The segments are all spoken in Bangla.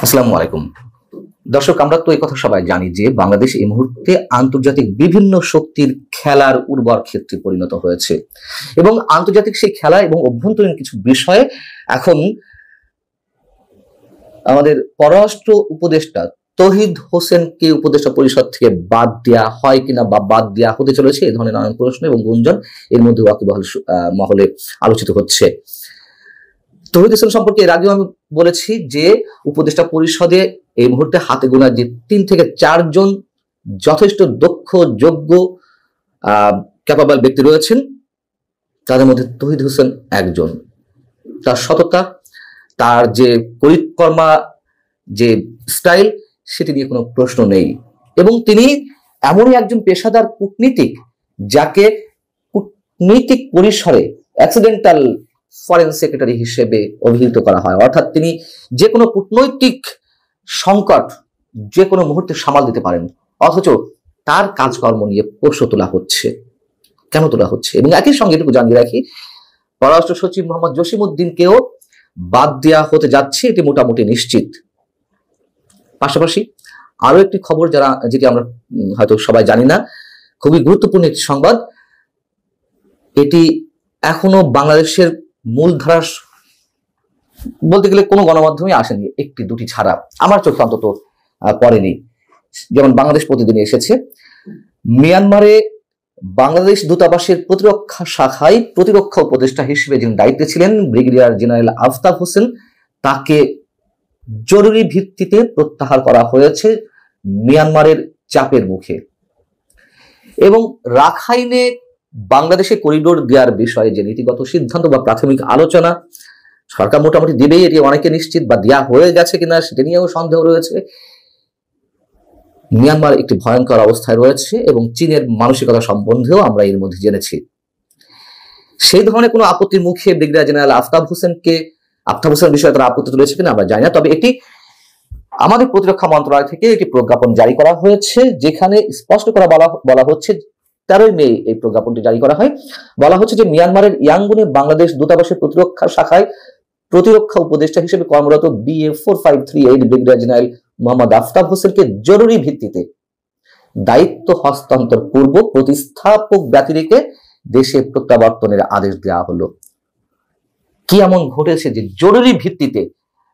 আসসালামু আলাইকুম দর্শক, আমরা তো এই কথা সবাই জানি যে বাংলাদেশ এই মুহূর্তে আন্তর্জাতিক বিভিন্ন শক্তির খেলার উর্বর ক্ষেত্রে পরিণত হয়েছে এবং আন্তর্জাতিক সেই খেলা এবং অভ্যন্তরীণ কিছু বিষয়ে এখন আমাদের পররাষ্ট্র উপদেষ্টা তৌহিদ হোসেনকে উপদেষ্টা পরিষদ থেকে বাদ দেওয়া হয় কিনা বা বাদ দেওয়া হতে চলেছে, এই ধরনের নানান প্রশ্ন এবং গুঞ্জন এর মধ্যে ওয়াকিবহাল মহলে আলোচিত হচ্ছে। তৌহিদ হোসেন সম্পর্কে এর আগেও আমি বলেছি যে উপদেষ্টা পরিষদে এই মুহূর্তে হাতে গোনা যে 3 থেকে 4 জন যথেষ্ট দক্ষ, যোগ্য, ক্যাপাবল ব্যক্তি রয়েছেন, তাদের মধ্যে তৌহিদ হোসেন একজন। তার সততা, তার যে পরিকর্মা, যে স্টাইল, সেটি নিয়ে কোনো প্রশ্ন নেই। এবং তিনি এমনই একজন পেশাদার কূটনীতিক যাকে কূটনৈতিক পরিসরে অ্যাক্সিডেন্টাল ফরেন সেক্রেটারি হিসেবে অভিহিত করা হয়। অর্থাৎ তিনি যে কোনো কূটনৈতিক সংকট যে কোনো মুহূর্তে সামাল দিতে পারেন, অথচ তার কাজকর্ম নিয়ে প্রশ্ন তোলা হচ্ছে। কেন তোলা হচ্ছে? এবং একই সঙ্গে এটুকু জানিয়ে রাখি, পররাষ্ট্র সচিব মোহাম্মদ জসিমউদ্দিনকেও বাদ দেওয়া হতে যাচ্ছে, এটি মোটামুটি নিশ্চিত। পাশাপাশি আরো একটি খবর যেটি আমরা হয়তো সবাই জানি না, খুবই গুরুত্বপূর্ণ একটি সংবাদ। এটি এখনো বাংলাদেশের মূলধারা বলতে গেলে কোনো গণমাধ্যমে আসেনি, একটি দুটি ছাড়া আমার চোখে অন্তত পড়েনি। যেমন বাংলাদেশ প্রতিদিনে এসেছে, মিয়ানমারে বাংলাদেশ দূতাবাসের প্রতিরক্ষা শাখায় প্রতিরক্ষা উপদেষ্টা হিসেবে যিনি দায়িত্বে ছিলেন ব্রিগেডিয়ার জেনারেল আফতাব হোসেন, তাকে জরুরি ভিত্তিতে প্রত্যাহার করা হয়েছে মিয়ানমারের চাপের মুখে। এবং রাখাইনে বাংলাদেশে করিডোর দেওয়ার বিষয়ে যে নীতিগত সিদ্ধান্ত বা প্রাথমিক আলোচনা সরকার মোটামুটি দেবেই, এটি অনেকে নিশ্চিত, বা দেওয়া হয়ে গেছে কিনা সেটা নিয়েও সন্দেহ রয়েছে। মিয়ানমার একটি ভয়ঙ্কর অবস্থায় রয়েছে এবং চীনের মানসিকতা সম্বন্ধেও আমরা এর মধ্যে জেনেছি। সেই ধরনের কোনো আপত্তির মুখে ব্রিগেডিয়ার জেনারেল আফতাব হোসেন বিষয়ে তারা আপত্তি তুলেছে কিনা আমরা জানি না। তবে এটি আমাদের প্রতিরক্ষা মন্ত্রণালয় থেকে একটি প্রজ্ঞাপন জারি করা হয়েছে, যেখানে স্পষ্ট করে বলা হচ্ছে, 13 মে এই প্রজ্ঞাপনটি জারি করা হয়। বলা হচ্ছে যে মিয়ানমারের ইয়াঙ্গুনে বাংলাদেশ দূতাবাসের প্রতিরক্ষা শাখায় প্রতিরক্ষা উপদেষ্টা হিসেবে কর্মরত BA 4538 brigadier general Mohammad Aftab হোসেনকে জরুরি ভিত্তিতে দায়িত্ব হস্তান্তর পূর্ব প্রতিস্থাপক ব্যতি রেখে দেশে প্রত্যাবর্তনের আদেশ দেওয়া হলো। কি এমন ঘটেছে যে জরুরি ভিত্তিতে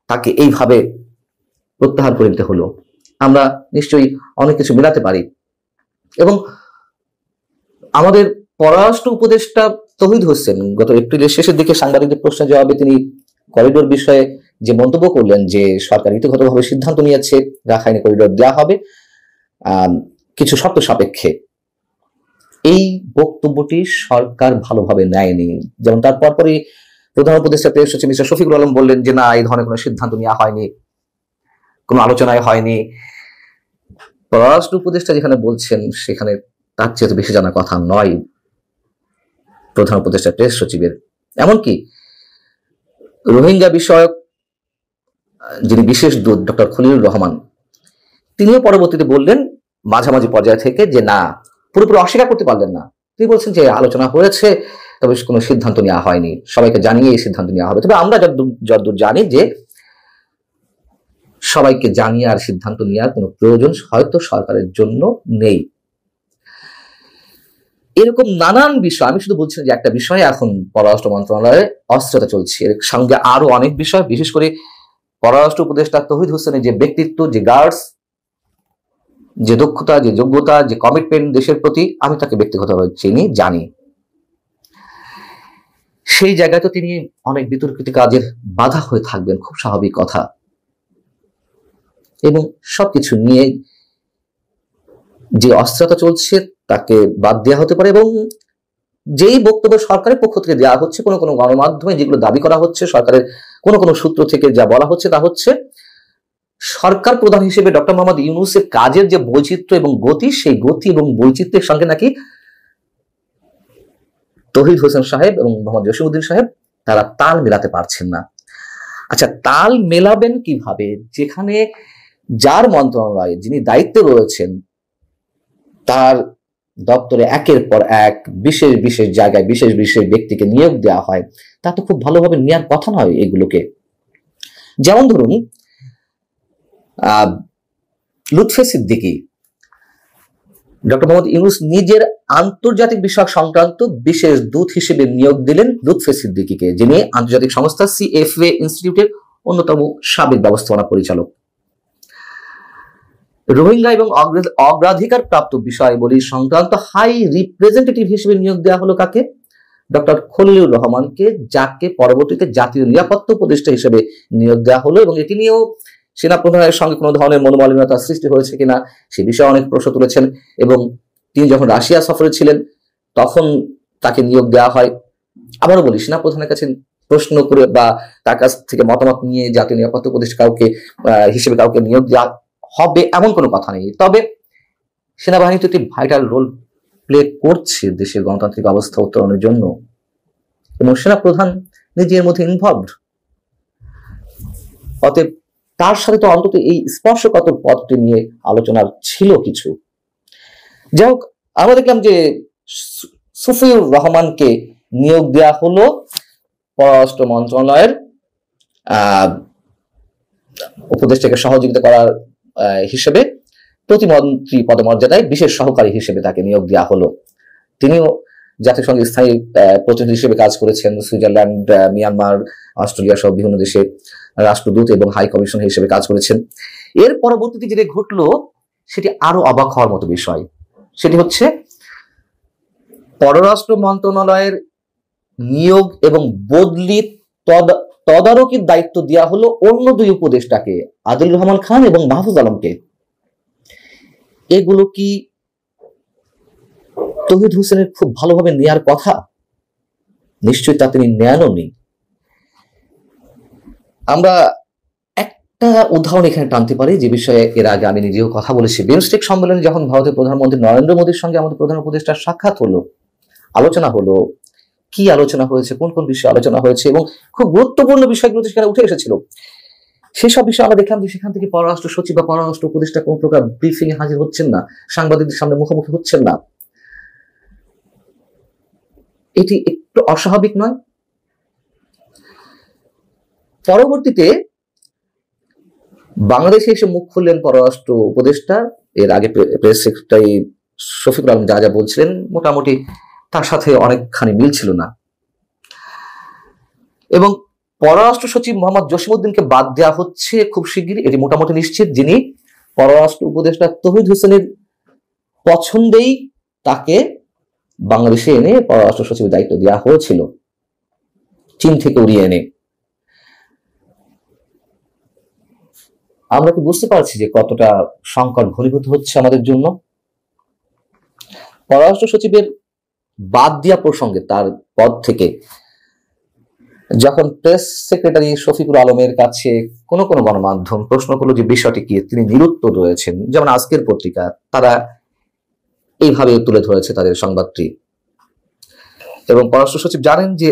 তাকে এইভাবে প্রত্যাহার করে নিতে হলো? আমরা নিশ্চয়ই অনেক কিছু মেলাতে পারি। এবং আমাদের পররাষ্ট্র উপদেষ্টা তৌহিদ হোসেন গত এপ্রিলের শেষের দিকে সাংবাদিকদের প্রশ্নের জবাবে তিনি করিডোর বিষয়ে যে মন্তব্য করলেন যে সরকার নীতিগতভাবে সিদ্ধান্ত নিয়েছে রাখাইনে করিডোর দেওয়া হবে কিছু শর্ত সাপেক্ষে, এই বক্তব্যটি সরকার ভালোভাবে নেয়নি। যেমন তার পরপরই প্রধান উপদেষ্টা প্রেস সচিব মিস্টার শফিকুল আলম বললেন যে না, এই ধরনের কোনো সিদ্ধান্ত নেওয়া হয়নি, কোনো আলোচনায় হয়নি। পররাষ্ট্র উপদেষ্টা যেখানে বলছেন সেখানে তার চেয়ে বেশি জানা কথা নয় প্রধান উপদেষ্টা প্রেস সচিবের। এমনকি রোহিঙ্গা বিষয়ক যিনি বিশেষ দূত ডক্টর খলিলুর রহমান, তিনিও পরবর্তীতে বললেন মাঝামাঝি পর্যায় থেকে যে না, পুরোপুরি অস্বীকার করতে পারলেন না। তিনি বলছেন যে আলোচনা হয়েছে, তবে কোনো সিদ্ধান্ত নেওয়া হয়নি, সবাইকে জানিয়ে এই সিদ্ধান্ত নেওয়া হবে। তবে আমরা যতদূর জানি যে সবাইকে জানিয়ে আর সিদ্ধান্ত নেওয়ার কোনো প্রয়োজন হয়তো সরকারের জন্য নেই। এরকম নানান বিষয়, আমি শুধু বলছি যে একটা বিষয় এখন পররাষ্ট্র মন্ত্রণালয়ে অস্থিরতা চলছে, এর সঙ্গে আরো অনেক বিষয়, বিশেষ করে পররাষ্ট্র উপদেষ্টা তৌহিদ হোসেনের যে ব্যক্তিত্ব, যে গার্ডস, যে দক্ষতা, যে যোগ্যতা, যে কমিটমেন্ট দেশের প্রতি, আমি তাকে ব্যক্তিগতভাবে চিনি, জানি। সেই জায়গায় তো তিনি অনেক বিতর্কিত কাজের বাধা হয়ে থাকবেন, খুব স্বাভাবিক কথা। এবং সবকিছু নিয়ে যে অস্থিরতা চলছে তাকে বাদ দেওয়া হতে পারে। এবং যেই বক্তব্য সরকারের পক্ষ থেকে দেওয়া হচ্ছে, কোনো কোনো গণমাধ্যমে যেগুলো দাবি করা হচ্ছে, সরকারের কোনো কোনো সূত্র থেকে যা বলা হচ্ছে তা হচ্ছে সরকার প্রধান হিসেবে ডক্টর মোহাম্মদ ইউনূসের কাজের যে বৈচিত্র্য এবং গতি, সেই গতি এবং বৈচিত্র্যের সঙ্গে নাকি তৌহিদ হোসেন সাহেব এবং মোহাম্মদ জসিমউদ্দিন সাহেব তারা তাল মেলাতে পারছেন না। আচ্ছা, তাল মেলাবেন কিভাবে? যেখানে যার মন্ত্রণালয়ে যিনি দায়িত্বে রয়েছেন তার দপ্তরে একের পর এক বিশেষ বিশেষ জায়গায় বিশেষ বিশেষ ব্যক্তিকে নিয়োগ দেওয়া হয়, তা তো খুব ভালোভাবে নেওয়ার কথা নয় এগুলোকে। যেমন ধরুন লুৎফে সিদ্দিকী, ডক্টর মোহাম্মদ ইউনূস নিজের আন্তর্জাতিক বিষয় সংক্রান্ত বিশেষ দূত হিসেবে নিয়োগ দিলেন লুৎফে সিদ্দিকীকে, যিনি আন্তর্জাতিক সংস্থা CFA ইনস্টিটিউটের অন্যতম সাবেক ব্যবস্থাপনা পরিচালক। রোহিঙ্গা এবং অগ্রাধিকার প্রাপ্ত বিষয়াবলী সংক্রান্ত হাই রিপ্রেজেন্টেটিভ হিসেবে নিয়োগ দেওয়া হলো কাকে? ডক্টর খলিলুর রহমানকে, যাকে পরবর্তীতে জাতীয় নিরাপত্তা উপদেষ্টা হিসেবে নিয়োগ দেওয়া হলো। এবং এটি নিয়েও সেনাপ্রধানের সঙ্গে কোনো ধরনের মনোমালিন্যতার সৃষ্টি হয়েছে কিনা সে বিষয়ে অনেক প্রশ্ন তুলেছেন। এবং তিনি যখন রাশিয়া সফরে ছিলেন তখন তাকে নিয়োগ দেওয়া হয়। আবারও বলি, সেনাপ্রধানের কাছে প্রশ্ন করে বা তার কাছ থেকে মতামত নিয়ে জাতীয় নিরাপত্তা উপদেষ্টা হিসেবে কাউকে নিয়োগ দেওয়া হবে এমন কোনো কথা নেই। তবে সেনাবাহিনী তো একটি ভাইটাল রোল প্লে করছে দেশের গণতান্ত্রিক অবস্থা উত্তরণের জন্য, এবং সেনাপ্রধান নিজের মধ্যে ইনভলভড। অতএব তার সাথে তো অন্তত এই স্পর্শকাতর পদটি নিয়ে আলোচনার ছিল কিছু। যাই হোক, আমরা দেখলাম যে সুফিউর রহমানকে নিয়োগ দেওয়া হলো পররাষ্ট্র মন্ত্রণালয়ের উপদেষ্টাকে সহযোগিতা করার হিসেবে প্রতিমন্ত্রী পদমর্যাদায় বিশেষ সহকারী হিসেবে তাকে নিয়োগ দেওয়া হলো। তিনিও জাতিসংঘের স্থায়ী প্রতিনিধি হিসেবে কাজ করেছেন, সুইজারল্যান্ড, মিয়ানমার, অস্ট্রেলিয়া সহ বিভিন্ন দেশে রাষ্ট্রদূত এবং হাই কমিশন হিসেবে কাজ করেছেন। এর পরবর্তীতে যেটা ঘটলো সেটি আরো অবাক হওয়ার মতো বিষয়। সেটি হচ্ছে পররাষ্ট্র মন্ত্রণালয়ের নিয়োগ এবং বদলি তদারকির দায়িত্ব দেওয়া হলো অন্য দুই উপদেষ্টাকে, আদিলুর রহমান খান এবং মাহফুজ আলমকে। এগুলো কি তৌহিদ হোসেনের খুব ভালোভাবে নেয়ার কথা? নিশ্চয়ই তা তিনি নেয়ানও নেই। আমরা একটা উদাহরণ এখানে টানতে পারি, যে বিষয়ে এর আগে আমি নিজেও কথা বলেছি। বিমস্টেক সম্মেলনে যখন ভারতের প্রধানমন্ত্রী নরেন্দ্র মোদীর সঙ্গে আমাদের প্রধান উপদেষ্টার সাক্ষাৎ হলো, আলোচনা হলো, কি আলোচনা হয়েছে, কোন কোন বিষয়ে আলোচনা হয়েছে এবং খুব গুরুত্বপূর্ণ বিষয়গুলো সেখানে উঠে এসেছিল। সেসব বিষয়ে আমরা দেখলাম যে সেখান থেকে পররাষ্ট্র সচিব বা পররাষ্ট্র উপদেষ্টা কোন প্রকার ব্রিফিং এ হাজির হচ্ছেন না, সাংবাদিকদের সামনে মুখোমুখি হচ্ছেন না। এটি একটু অস্বাভাবিক নয়? পরবর্তীতে বাংলাদেশে এসে মুখ খুললেন পররাষ্ট্র উপদেষ্টা। এর আগে প্রেস সেক্রেটারি শফিকুল আলম যা যা বলছিলেন মোটামুটি তার সাথে অনেকখানি মিল ছিল না। এবং পররাষ্ট্র সচিব মোহাম্মদ জসিমউদ্দিনকে বাদ দেওয়া হচ্ছে খুব শিগগিরই, এটি মোটামুটি নিশ্চিত, যিনি পররাষ্ট্র উপদেষ্টা তৌহিদ হোসেনের পছন্দেই তাকে বাংলাদেশে এনে পররাষ্ট্র সচিবের দায়িত্ব দেওয়া হয়েছিল, চীন থেকে উড়িয়ে এনে। আমরা কি বুঝতে পারছি যে কতটা সংকট ঘনীভূত হচ্ছে আমাদের জন্য? পররাষ্ট্র সচিবের বাদ দেওয়া প্রসঙ্গে তার পদ থেকে যখন প্রেস সেক্রেটারি শফিকুল আলমের কাছে কোন কোন গণমাধ্যম প্রশ্ন করলো যে বিষয়টি কি, তিনি নিরুত্তর রয়েছেন। যেমন আজকের পত্রিকা, তারা এইভাবে তুলে ধরেছে তাদের সংবাদটি। এবং পররাষ্ট্র সচিব জানেন যে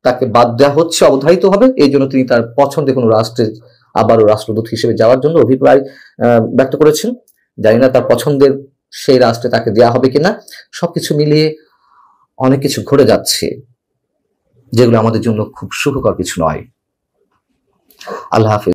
তাকে বাদ দেওয়া হচ্ছে অবধারিত হবে, এই জন্য তিনি তার পছন্দের কোনো রাষ্ট্রের আবারও রাষ্ট্রদূত হিসেবে যাওয়ার জন্য অভিপ্রায় ব্যক্ত করেছেন। জানি না তার পছন্দের সেই রাষ্ট্রে তাকে দেওয়া হবে কিনা। সবকিছু মিলিয়ে অনেক কিছু ঘটে যাচ্ছে যেগুলো আমাদের জন্য খুব সুখকর কিছু নয়। আল্লাহ হাফেজ।